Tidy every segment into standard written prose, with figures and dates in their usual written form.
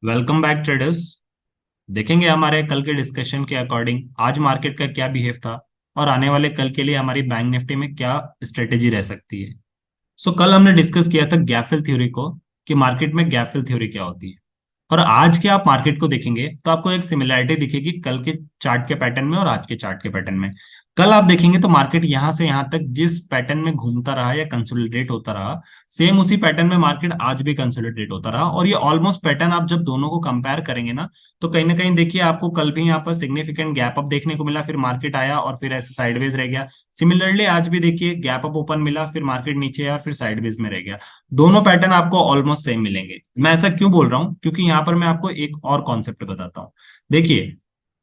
Welcome back traders. देखेंगे हमारे कल के डिस्कशन के अकॉर्डिंग आज मार्केट का क्या बिहेव था और आने वाले कल के लिए हमारी बैंक निफ्टी में क्या स्ट्रेटेजी रह सकती है। कल हमने डिस्कस किया था गैप फिल थ्योरी को कि मार्केट में गैप फिल थ्योरी क्या होती है। और आज के आप मार्केट को देखेंगे तो आपको एक सिमिलैरिटी दिखेगी कल के चार्ट के पैटर्न में और आज के चार्ट के पैटर्न में। कल आप देखेंगे तो मार्केट यहां से यहां तक जिस पैटर्न में घूमता रहा या कंसोलिडेट होता रहा, सेम उसी पैटर्न में मार्केट आज भी कंसोलिडेट होता रहा। और ये ऑलमोस्ट पैटर्न आप जब दोनों को कंपेयर करेंगे ना, तो कहीं ना कहीं देखिए आपको कल भी यहाँ पर सिग्निफिकेंट गैप अप देखने को मिला, फिर मार्केट आया और फिर ऐसे साइडवेज रह गया। सिमिलरली आज भी देखिए गैप अप ओपन मिला, फिर मार्केट नीचे आया और फिर साइडवेज में रह गया। दोनों पैटर्न आपको ऑलमोस्ट सेम मिलेंगे। मैं ऐसा क्यों बोल रहा हूँ, क्योंकि यहाँ पर मैं आपको एक और कॉन्सेप्ट बताता हूँ। देखिए,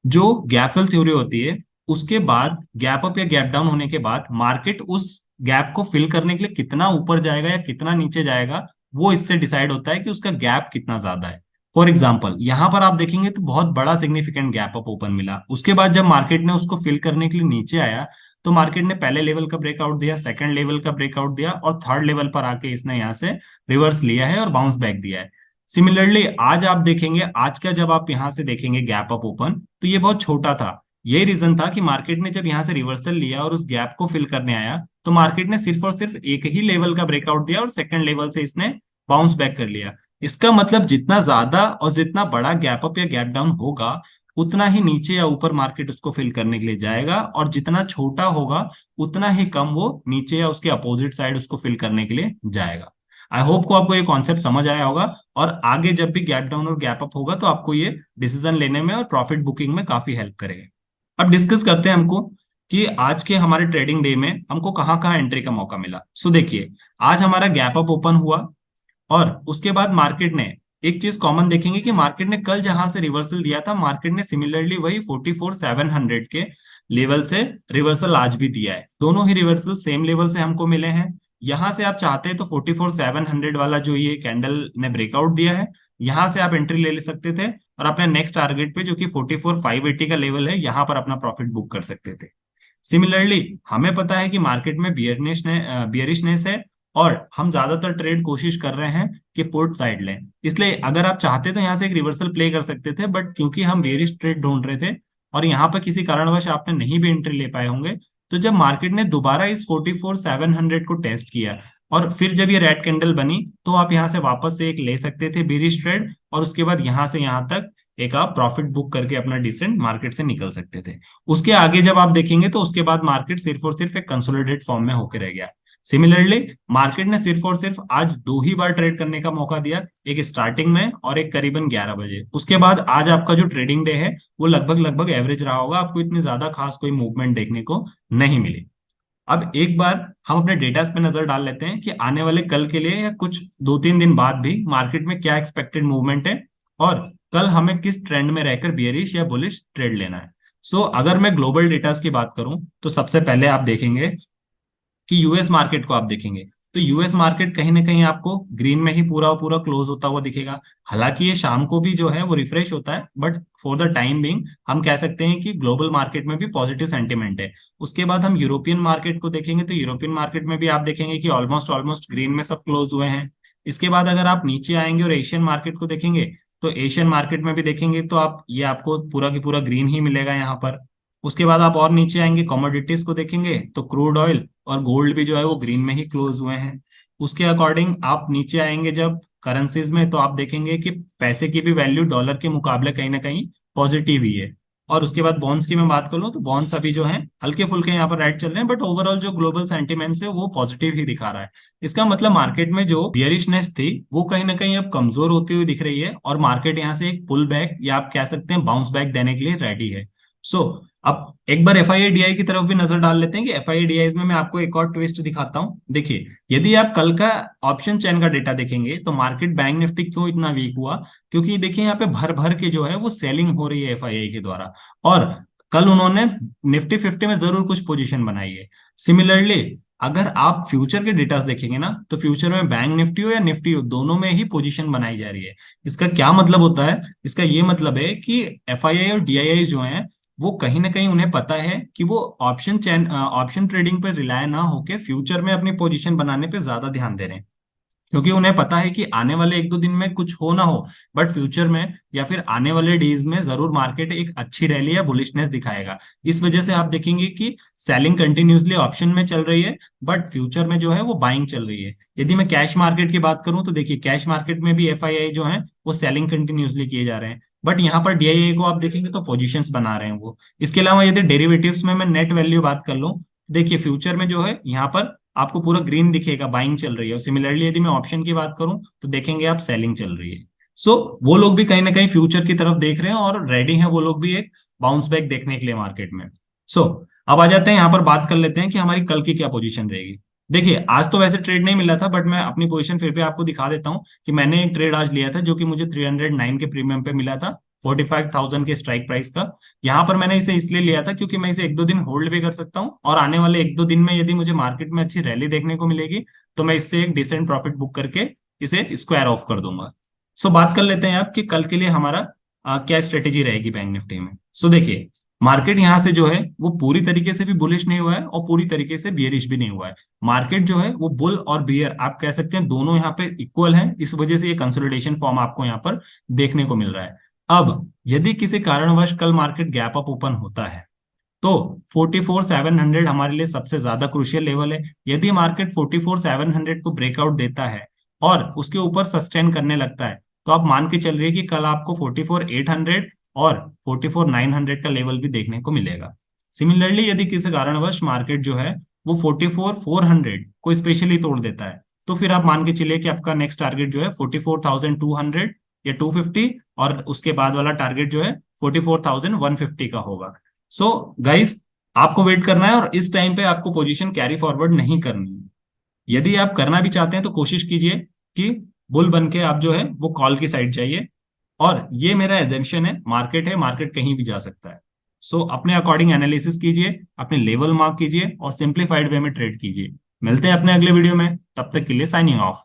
जो गैप फिल थ्योरी होती है, उसके बाद गैप अप या गैप डाउन होने के बाद मार्केट उस गैप को फिल करने के लिए कितना ऊपर जाएगा या कितना नीचे जाएगा, वो इससे डिसाइड होता है कि उसका गैप कितना ज्यादा है। फॉर एग्जाम्पल यहां पर आप देखेंगे तो बहुत बड़ा सिग्निफिकेंट गैप अप ओपन मिला, उसके बाद जब मार्केट ने उसको फिल करने के लिए नीचे आया तो मार्केट ने पहले लेवल का ब्रेकआउट दिया, सेकंड लेवल का ब्रेकआउट दिया और थर्ड लेवल पर आके इसने यहाँ से रिवर्स लिया है और बाउंस बैक दिया है। सिमिलरली आज आप देखेंगे, आज का जब आप यहां से देखेंगे गैप अप ओपन, तो ये बहुत छोटा था। यही रीजन था कि मार्केट ने जब यहां से रिवर्सल लिया और उस गैप को फिल करने आया, तो मार्केट ने सिर्फ और सिर्फ एक ही लेवल का ब्रेकआउट दिया और सेकंड लेवल से इसने बाउंस बैक कर लिया। इसका मतलब जितना ज्यादा और जितना बड़ा गैप अप या गैप डाउन होगा, उतना ही नीचे या ऊपर मार्केट उसको फिल करने के लिए जाएगा, और जितना छोटा होगा उतना ही कम वो नीचे या उसके अपोजिट साइड उसको फिल करने के लिए जाएगा। आई होप को आपको ये कॉन्सेप्ट समझ आया होगा, और आगे जब भी गैप डाउन और गैप अप होगा तो आपको ये डिसीजन लेने में और प्रॉफिट बुकिंग में काफी हेल्प करेगा। अब डिस्कस करते हैं हमको कि आज के हमारे ट्रेडिंग डे में हमको कहाँ कहाँ एंट्री का मौका मिला। देखिए, आज हमारा गैप अप ओपन हुआ और उसके बाद मार्केट ने एक चीज कॉमन देखेंगे कि मार्केट ने कल जहां से रिवर्सल दिया था, मार्केट ने सिमिलरली वही 44,700 के लेवल से रिवर्सल आज भी दिया है। दोनों ही रिवर्सल सेम लेवल से हमको मिले हैं। यहां से आप चाहते हैं तो 44,700 वाला जो ये कैंडल ने ब्रेकआउट दिया है, यहां से आप एंट्री ले सकते थे और अपने नेक्स्ट टारगेट पे जो कि 44,580 का लेवल है, यहां पर अपना प्रॉफिट बुक कर सकते थे। सिमिलरली हमें पता है कि मार्केट में बियरिशनेस है और हम ज्यादातर ट्रेड कोशिश कर रहे हैं कि पुट साइड लें। इसलिए अगर आप चाहते तो यहाँ से एक रिवर्सल प्ले कर सकते थे, बट क्योंकि हम बेरिश ट्रेड ढूंढ रहे थे और यहाँ पर किसी कारणवश आपने नहीं भी एंट्री ले पाए होंगे, तो जब मार्केट ने दोबारा इस 44,700 को टेस्ट किया और फिर जब ये रेड कैंडल बनी, तो आप यहाँ से वापस से एक ले सकते थे बेरिश ट्रेड, और उसके बाद यहाँ से यहाँ तक एक आप प्रॉफिट बुक करके अपना डिसेंट मार्केट से निकल सकते थे। उसके आगे जब आप देखेंगे तो उसके बाद मार्केट सिर्फ और सिर्फ एक कंसोलिडेट फॉर्म में होकर रह गया। सिमिलरली मार्केट ने सिर्फ और सिर्फ आज दो ही बार ट्रेड करने का मौका दिया, एक स्टार्टिंग में और एक करीबन 11 बजे। उसके बाद आज आपका जो ट्रेडिंग डे है वो लगभग लगभग एवरेज रहा होगा, आपको इतनी ज्यादा खास कोई मूवमेंट देखने को नहीं मिली। अब एक बार हम अपने डेटास पे नजर डाल लेते हैं कि आने वाले कल के लिए या कुछ 2-3 दिन बाद भी मार्केट में क्या एक्सपेक्टेड मूवमेंट है और कल हमें किस ट्रेंड में रहकर बियरिश या बुलिश ट्रेड लेना है। अगर मैं ग्लोबल डेटास की बात करूं तो सबसे पहले आप देखेंगे कि यूएस मार्केट को आप देखेंगे, तो यूएस मार्केट कहीं ना कहीं आपको ग्रीन में ही पूरा पूरा क्लोज होता हुआ दिखेगा। हालांकि ये शाम को भी जो है वो रिफ्रेश होता है, but for the time being हम कह सकते हैं कि ग्लोबल मार्केट में भी पॉजिटिव सेंटिमेंट है। उसके बाद हम यूरोपियन मार्केट को देखेंगे तो यूरोपियन मार्केट में भी आप देखेंगे कि ऑलमोस्ट ऑलमोस्ट ग्रीन में सब क्लोज हुए हैं। इसके बाद अगर आप नीचे आएंगे और एशियन मार्केट को देखेंगे, तो एशियन मार्केट में भी देखेंगे तो आप ये आपको पूरा की पूरा ग्रीन ही मिलेगा यहाँ पर। उसके बाद आप और नीचे आएंगे, कमोडिटीज को देखेंगे तो क्रूड ऑयल और गोल्ड भी जो है वो ग्रीन में ही क्लोज हुए हैं। उसके अकॉर्डिंग आप नीचे आएंगे जब करेंसीज में, तो आप देखेंगे कि पैसे की भी वैल्यू डॉलर के मुकाबले कहीं ना कहीं पॉजिटिव ही है। और उसके बाद बॉन्ड्स की मैं बात कर लूँ तो बॉन्ड्स अभी जो है हल्के फुल्के यहाँ पर राइट चल रहे हैं, बट ओवरऑल जो ग्लोबल सेंटिमेंट्स है वो पॉजिटिव ही दिखा रहा है। इसका मतलब मार्केट में जो बियरिशनेस थी वो कहीं ना कहीं अब कमजोर होती हुई दिख रही है और मार्केट यहाँ से एक पुल बैक या आप कह सकते हैं बाउंस बैक देने के लिए रेडी है। सो अब एक बार F I I D I की तरफ भी नजर डाल लेते हैं कि F I I D I में मैं आपको एक और ट्विस्ट दिखाता हूं। देखिए, यदि आप कल का ऑप्शन चेन का डेटा देखेंगे तो मार्केट बैंक निफ्टी क्यों इतना वीक हुआ, क्योंकि देखिए यहाँ पे भर भर के जो है वो सेलिंग हो रही है एफ आई आई के द्वारा, और कल उन्होंने निफ्टी 50 में जरूर कुछ पोजीशन बनाई है। सिमिलरली अगर आप फ्यूचर के डेटास देखेंगे ना, तो फ्यूचर में बैंक निफ्टी हो या निफ्टी हो, दोनों में ही पोजीशन बनाई जा रही है। इसका क्या मतलब होता है? इसका ये मतलब है कि एफ आई आई और डी आई आई जो है वो कहीं ना कहीं उन्हें पता है कि वो ऑप्शन ट्रेडिंग पर रिलाय ना होके फ्यूचर में अपनी पोजीशन बनाने पे ज्यादा ध्यान दे रहे हैं। क्योंकि उन्हें पता है कि आने वाले एक दो दिन में कुछ हो ना हो, बट फ्यूचर में या फिर आने वाले डेज में जरूर मार्केट एक अच्छी रैली या बुलिशनेस दिखाएगा। इस वजह से आप देखेंगे कि सेलिंग कंटिन्यूसली ऑप्शन में चल रही है, बट फ्यूचर में जो है वो बाइंग चल रही है। यदि मैं कैश मार्केट की बात करूं तो देखिए कैश मार्केट में भी एफआईआई जो है वो सेलिंग कंटिन्यूसली किए जा रहे हैं, बट यहाँ पर डीआईआई को आप देखेंगे तो पोजीशंस बना रहे हैं वो। इसके अलावा यदि डेरिवेटिव्स में मैं नेट वैल्यू बात कर लूं, देखिए फ्यूचर में जो है यहाँ पर आपको पूरा ग्रीन दिखेगा, बाइंग चल रही है। और सिमिलरली यदि मैं ऑप्शन की बात करूं तो देखेंगे आप सेलिंग चल रही है। सो वो लोग भी कहीं ना कहीं फ्यूचर की तरफ देख रहे हैं और रेडी हैं वो लोग भी एक बाउंस बैक देखने के लिए मार्केट में। सो अब आ जाते हैं यहाँ पर, बात कर लेते हैं कि हमारी कल की क्या पोजीशन रहेगी। देखिए आज तो वैसे ट्रेड नहीं मिला था, बट मैं अपनी पोजीशन फिर भी आपको दिखा देता हूँ कि मैंने एक ट्रेड आज लिया था जो कि मुझे 309 के प्रीमियम पे मिला था, 45,000 के स्ट्राइक प्राइस का। यहाँ पर मैंने इसे इसलिए लिया था क्योंकि मैं इसे एक दो दिन होल्ड भी कर सकता हूँ, और आने वाले एक दो दिन में यदि मुझे मार्केट में अच्छी रैली देखने को मिलेगी तो मैं इससे एक डिसेंट प्रॉफिट बुक करके इसे स्क्वायर ऑफ कर दूंगा। सो बात कर लेते हैं आप कि कल के लिए हमारा क्या स्ट्रेटेजी रहेगी बैंक निफ्टी में। सो देखिए मार्केट यहाँ से जो है वो पूरी तरीके से भी बुलिश नहीं हुआ है और पूरी तरीके से बियरिश भी नहीं हुआ है। मार्केट जो है वो बुल और बियर आप कह सकते हैं दोनों यहाँ पे इक्वल हैं, इस वजह से ये कंसोलिडेशन फॉर्म आपको यहाँ पर देखने को मिल रहा है। अब यदि किसी कारणवश कल मार्केट गैप अप ओपन होता है तो 44,700 हमारे लिए सबसे ज्यादा क्रूशियल लेवल है। यदि मार्केट 44,700 को ब्रेकआउट देता है और उसके ऊपर सस्टेन करने लगता है तो आप मान के चल रही है कि कल आपको 44,800 और 44,900 का लेवल भी देखने को मिलेगा। सिमिलरली यदि किसी कारणवश मार्केट जो है वो 44,400 को स्पेशली तोड़ देता है तो फिर आप मान के चलिए कि आपका नेक्स्ट टारगेट जो है 44,200 या 250, और उसके बाद वाला टारगेट जो है 44,150 का होगा। सो गाइस आपको वेट करना है और इस टाइम पे आपको पोजीशन कैरी फॉरवर्ड नहीं करनी है। यदि आप करना भी चाहते हैं तो कोशिश कीजिए कि बुल बन के आप जो है वो कॉल की साइड जाइए। और ये मेरा एजम्पशन है, मार्केट है, मार्केट कहीं भी जा सकता है। सो अपने अकॉर्डिंग एनालिसिस कीजिए, अपने लेवल मार्क कीजिए और सिंप्लीफाइड वे में ट्रेड कीजिए। मिलते हैं अपने अगले वीडियो में, तब तक के लिए साइनिंग ऑफ।